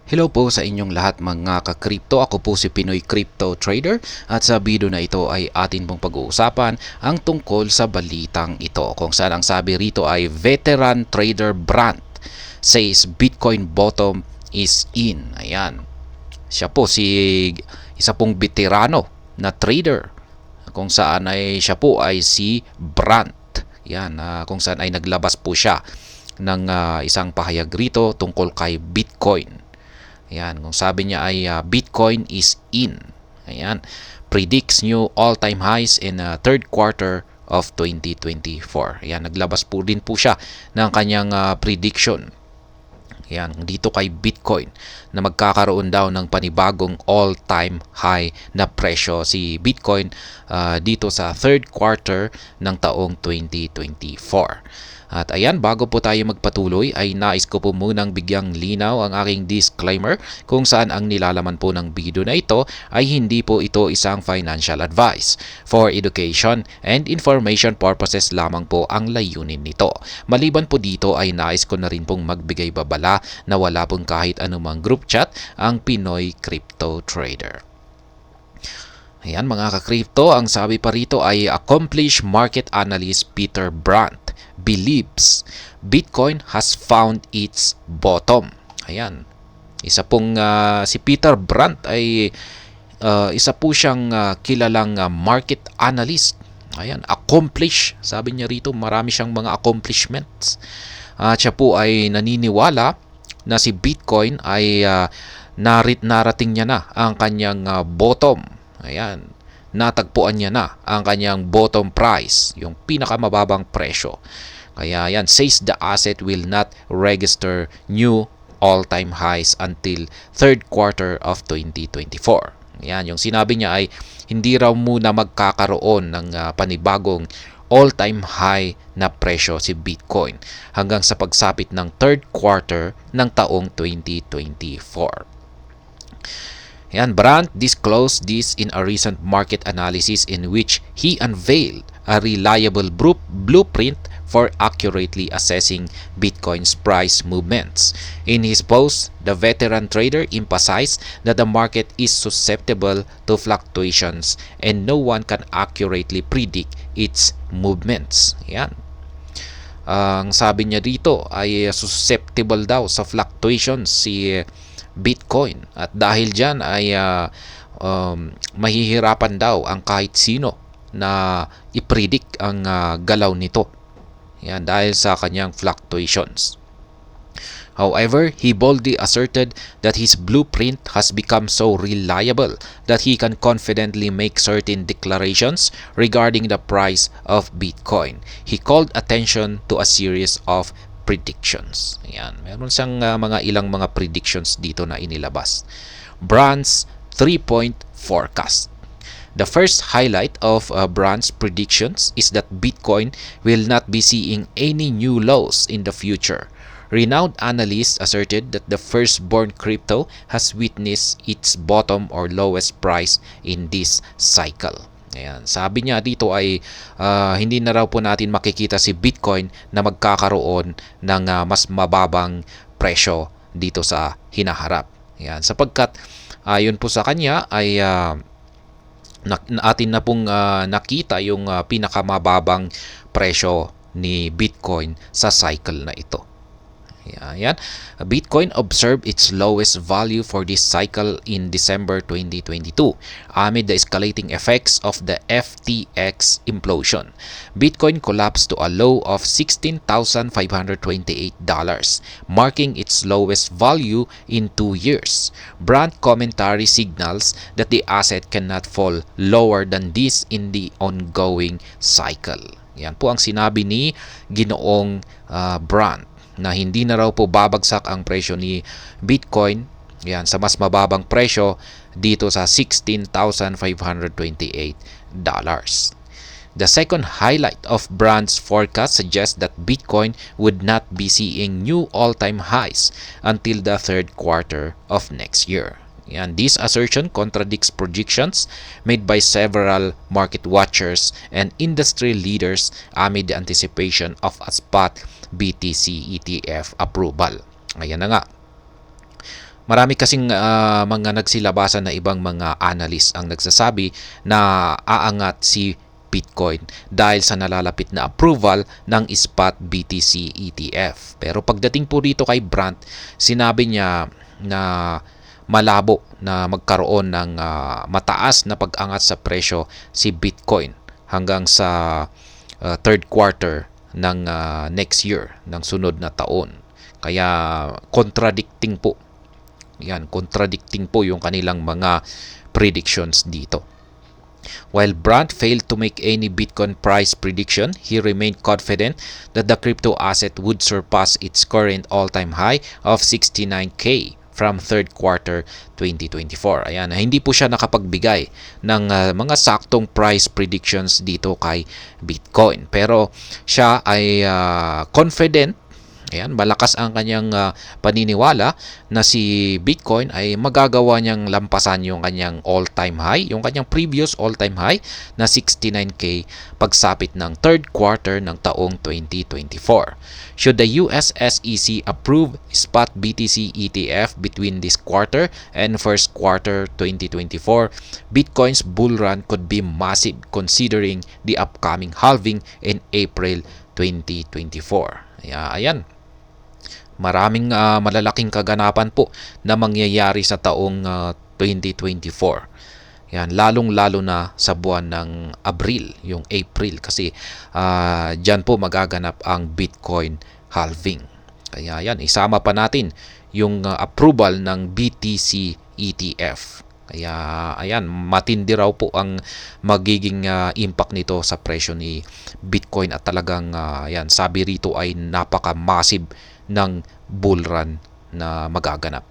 Hello po sa inyong lahat mga ka-crypto. Ako po si Pinoy Crypto Trader at sa video na ito ay atin pong pag-uusapan ang tungkol sa balitang ito. Kung saan ang sabi rito ay veteran trader Brandt says Bitcoin bottom is in. Ayan. Siya po isa pong veterano na trader kung saan ay siya po ay si Brandt. Yan, kung saan ay naglabas po siya ng isang pahayag rito tungkol kay Bitcoin. Ayan, kung sabi niya ay Bitcoin is in. Ayan, predicts new all-time highs in third quarter of 2024. Ayan, naglabas po din po siya ng kanyang prediction. Ayan, dito kay Bitcoin na magkakaroon daw ng panibagong all-time high na presyo si Bitcoin dito sa third quarter ng taong 2024. At ayan, bago po tayo magpatuloy ay nais ko po munang bigyang linaw ang aking disclaimer kung saan ang nilalaman po ng video na ito ay hindi po ito isang financial advice. For education and information purposes lamang po ang layunin nito. Maliban po dito ay nais ko na rin pong magbigay babala na wala pong kahit anumang group chat ang Pinoy Crypto Trader. Ayan mga ka-crypto, ang sabi pa rito ay accomplished market analyst Peter Brandt believes Bitcoin has found its bottom. Ayan. Isa pong si Peter Brandt ay isa po siyang kilalang market analyst. Ayan, accomplished. Sabi niya rito, marami siyang mga accomplishments. Siya po ay naniniwala na si Bitcoin ay narating niya na ang kanyang bottom. Ayan, natagpuan niya na ang kanyang bottom price, yung pinakamababang presyo. Kaya yan, says the asset will not register new all-time highs until third quarter of 2024. Yan, yung sinabi niya ay hindi raw muna magkakaroon ng panibagong all-time high na presyo si Bitcoin hanggang sa pagsapit ng third quarter ng taong 2024. Yan, Brandt disclosed this in a recent market analysis in which he unveiled a reliable blueprint for accurately assessing Bitcoin's price movements. In his post, the veteran trader emphasized that the market is susceptible to fluctuations and no one can accurately predict its movements. Yan. Ang sabi niya dito ay susceptible daw sa fluctuations si Bitcoin at dahil dyan ay mahihirapan daw ang kahit sino na i-predict ang galaw nito. Yan, dahil sa kanyang fluctuations. However, he boldly asserted that his blueprint has become so reliable that he can confidently make certain declarations regarding the price of Bitcoin. He called attention to a series of predictions. Ayan, meron siyang ilang mga predictions dito na inilabas. Brandt's 3-point forecast. The first highlight of Brandt's predictions is that Bitcoin will not be seeing any new lows in the future. Renowned analysts asserted that the firstborn crypto has witnessed its bottom or lowest price in this cycle. Ayan, sabi niya dito ay hindi na raw po natin makikita si Bitcoin na magkakaroon ng mas mababang presyo dito sa hinaharap. Ayan, sapagkat ayon po sa kanya ay atin na pong nakita yung pinakamababang presyo ni Bitcoin sa cycle na ito. Ayan. Bitcoin observed its lowest value for this cycle in December 2022 amid the escalating effects of the FTX implosion. Bitcoin collapsed to a low of $16,528, marking its lowest value in 2 years. Brandt commentary signals that the asset cannot fall lower than this in the ongoing cycle. Yan po ang sinabi ni Ginoong Brandt, na hindi na raw po babagsak ang presyo ni Bitcoin yan sa mas mababang presyo dito sa $16,528. The second highlight of Brandt's forecast suggests that Bitcoin would not be seeing new all-time highs until the third quarter of next year. Yan, this assertion contradicts projections made by several market watchers and industry leaders amid the anticipation of a spot BTC ETF approval. Ayan na nga. Marami kasing mga nagsilabasan na ibang mga analyst ang nagsasabi na aangat si Bitcoin dahil sa nalalapit na approval ng spot BTC ETF. Pero pagdating po dito kay Brandt, sinabi niya na malabo na magkaroon ng mataas na pag-angat sa presyo si Bitcoin hanggang sa third quarter ng next year, ng sunod na taon. Kaya contradicting po yung kanilang mga predictions dito. While Brandt failed to make any Bitcoin price prediction, he remained confident that the crypto asset would surpass its current all-time high of 69K from third quarter 2024. Ayan, hindi po siya nakapagbigay ng mga saktong price predictions dito kay Bitcoin. Pero siya ay confident. Ayan, malakas ang kanyang paniniwala na si Bitcoin ay magagawa niyang lampasan yung kanyang all-time high, yung kanyang previous all-time high na 69K pagsapit ng third quarter ng taong 2024. Should the US SEC approve spot BTC ETF between this quarter and first quarter 2024, Bitcoin's bull run could be massive considering the upcoming halving in April 2024. Ayan. Maraming malalaking kaganapan po na mangyayari sa taong 2024. Yan, lalong-lalo na sa buwan ng Abril, yung April kasi diyan po magaganap ang Bitcoin halving. Kaya yan, isama pa natin yung approval ng BTC ETF. Kaya ayan, matindi raw po ang magiging impact nito sa presyo ni Bitcoin at talagang ayan, sabi rito ay napaka-massive ng bull run na magaganap.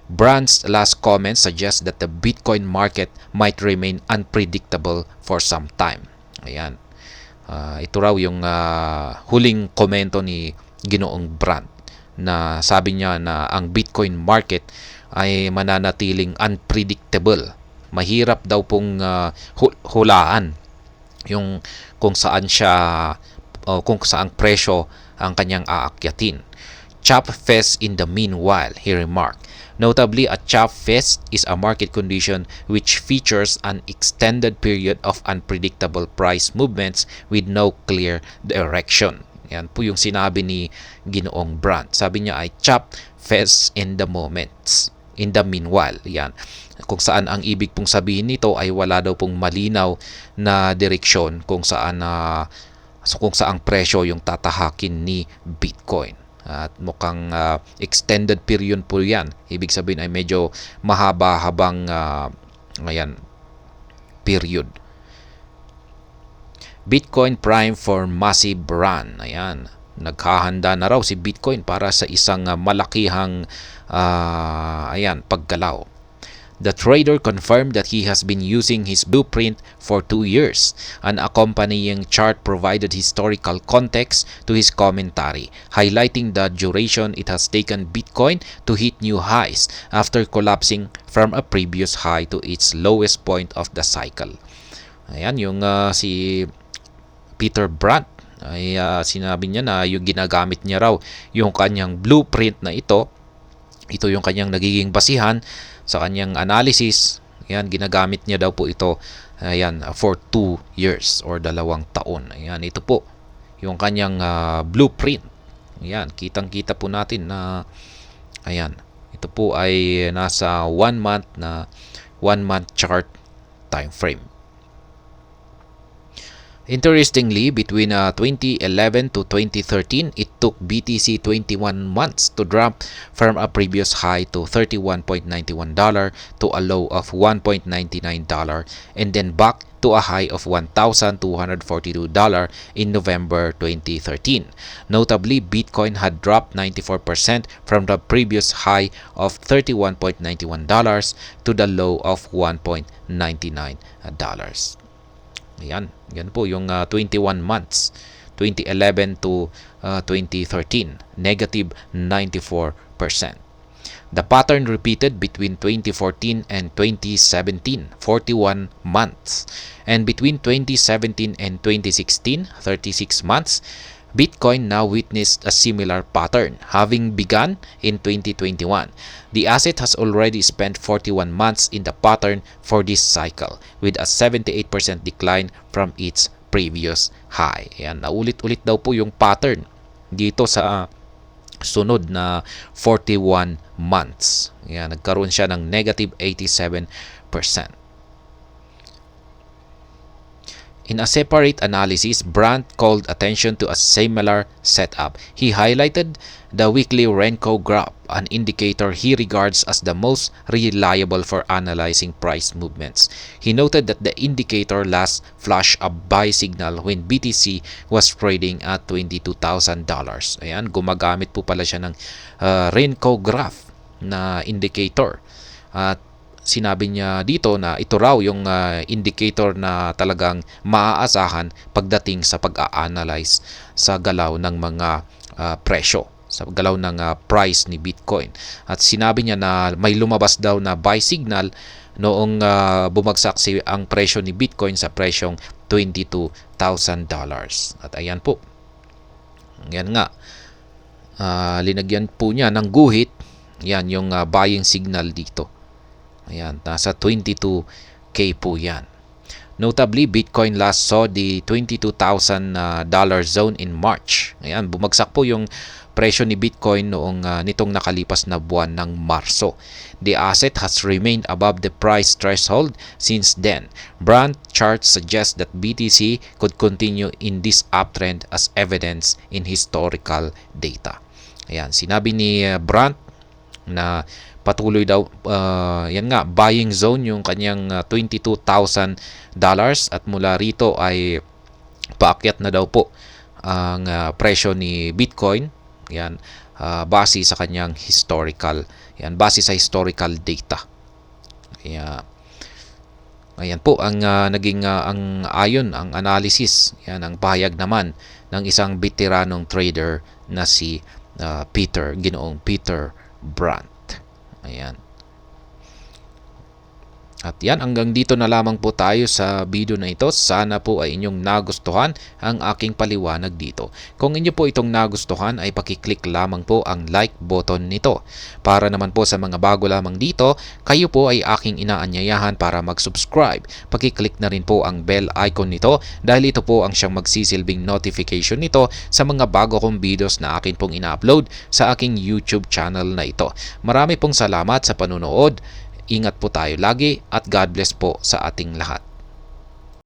Brandt's last comment suggests that the Bitcoin market might remain unpredictable for some time. Ayan. Ito raw yung huling komento ni Ginoong Brandt na sabi niya na ang Bitcoin market ay mananatiling unpredictable. Mahirap daw pong hulaan yung kung saan kung saang presyo ang kanyang aakyatin. Chop Fest in the meanwhile, he remarked. Notably, a chop fest is a market condition which features an extended period of unpredictable price movements with no clear direction. Yan po yung sinabi ni Ginoong Brandt. Sabi niya ay chop fest in the moments. In the meanwhile, yan. Kung saan ang ibig pong sabihin nito ay wala daw pong malinaw na direksyon kung saang presyo yung tatahakin ni Bitcoin. At mukhang extended period po yan. Ibig sabihin ay medyo mahaba-habang period. Bitcoin prime for massive run. Ayan. Naghahanda na raw si Bitcoin para sa isang malakihang paggalaw. The trader confirmed that he has been using his blueprint for 2 years. An accompanying chart provided historical context to his commentary, highlighting the duration it has taken Bitcoin to hit new highs after collapsing from a previous high to its lowest point of the cycle. Ayan, yung si Peter Brandt ay sinabi niya na yung ginagamit niya raw yung kanyang blueprint na ito yung kanyang nagiging basihan sa kanyang analysis. Ayan, ginagamit niya daw po ito for 2 years or 2 taon. Ayan, ito po yung kanyang blueprint. Ayan, kitang-kita po natin na ayan, ito po ay nasa 1 month chart time frame. Interestingly, between 2011 to 2013, it took BTC 21 months to drop from a previous high to $31.91 to a low of $1.99 and then back to a high of $1,242 in November 2013. Notably, Bitcoin had dropped 94% from the previous high of $31.91 to the low of $1.99. Ayan, yan po yung 21 months, 2011 to 2013, negative 94%. The pattern repeated between 2014 and 2017, 41 months. And between 2017 and 2016, 36 months. Bitcoin now witnessed a similar pattern, having begun in 2021. The asset has already spent 41 months in the pattern for this cycle, with a 78% decline from its previous high. Ayan, naulit-ulit daw po yung pattern dito sa sunod na 41 months. Ayan, nagkaroon siya ng negative 87%. In a separate analysis, Brandt called attention to a similar setup. He highlighted the weekly Renko graph, an indicator he regards as the most reliable for analyzing price movements. He noted that the indicator last flashed a buy signal when BTC was trading at $22,000. Ayan, gumagamit po pala siya ng Renko graph na indicator. At sinabi niya dito na ito raw yung indicator na talagang maaasahan pagdating sa pag-a-analyze sa galaw ng mga presyo, sa galaw ng price ni Bitcoin. At sinabi niya na may lumabas daw na buy signal noong bumagsak ang presyo ni Bitcoin sa presyong $22,000. At ayan po. Yan nga. Linagyan po niya ng guhit. Yan yung buying signal dito. Ayan, nasa 22K po yan. Notably, Bitcoin last saw the $22,000 zone in March. Ayan, bumagsak po yung presyo ni Bitcoin noong nitong nakalipas na buwan ng Marso. The asset has remained above the price threshold since then. Brandt charts suggest that BTC could continue in this uptrend as evidence in historical data. Ayan, sinabi ni Brandt na patuloy daw, yan nga, buying zone yung kanyang $22,000 at mula rito ay paakyat na daw po ang presyo ni Bitcoin. Yan, base sa kanyang historical, yan, base sa historical data. Kaya ayan po ang naging ang ayon ang analysis, yan ang pahayag naman ng isang veteranong trader na si Ginoong Peter Brandt. Ayan. At yan, hanggang dito na lamang po tayo sa video na ito. Sana po ay inyong nagustuhan ang aking paliwanag dito. Kung inyo po itong nagustuhan ay pakiclick lamang po ang like button nito. Para naman po sa mga bago lamang dito, kayo po ay aking inaanyayahan para mag-subscribe. Pakiclick na rin po ang bell icon nito dahil ito po ang siyang magsisilbing notification nito sa mga bago kong videos na akin pong ina-upload sa aking YouTube channel na ito. Marami pong salamat sa panunood. Ingat po tayo lagi at God bless po sa ating lahat.